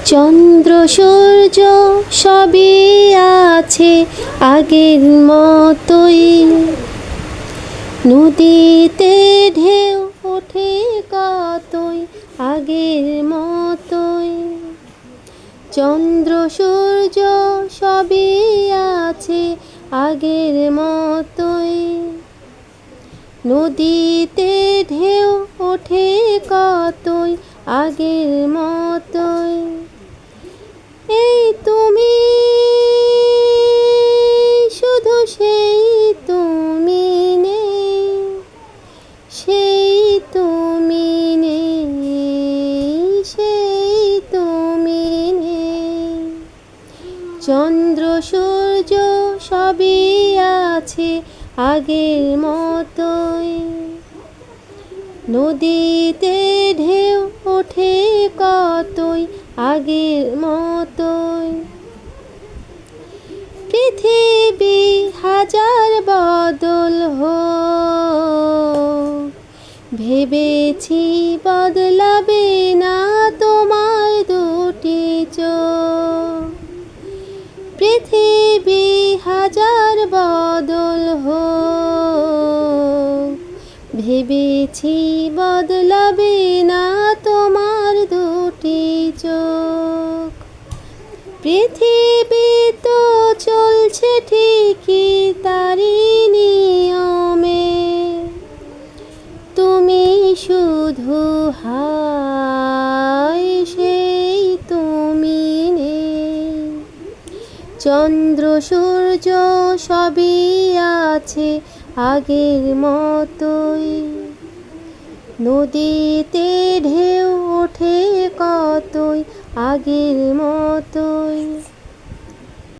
চন্দ্র সূর্য সবই আছে আগের মতোই, নদীতে ঢেউ ওঠে কতই আগের মতোই। চন্দ্র সূর্য সবই আছে আগের মতোই, নদীতে ঢেউ ওঠে কতই আগের মতোই। এই তুমি, শুধু সেই তুমি নেই, সেই তুমি নেই, সেই তুমি নেই। চন্দ্র সূর্য সবই আছে আগের মতোই, নদীতে ঢেউ ওঠে কতই আগের মতোই। পৃথিবী হাজার বদল হোক, ভেবেছি বদলাবে না তোমার দুটি চোখ। পৃথিবী হাজার বদল হোক, ভেবেছি বদলাবে না তোমার দুটি চোখ। পৃথিবী তো চলছে ঠিকই তারি নিয়মে, তুমি শুধু হায় সেই তুমি নেই। চন্দ্র সূর্য সবই আছে আগের মতোই, নদীতে ঢেউ ওঠে কতই আগের মতোই।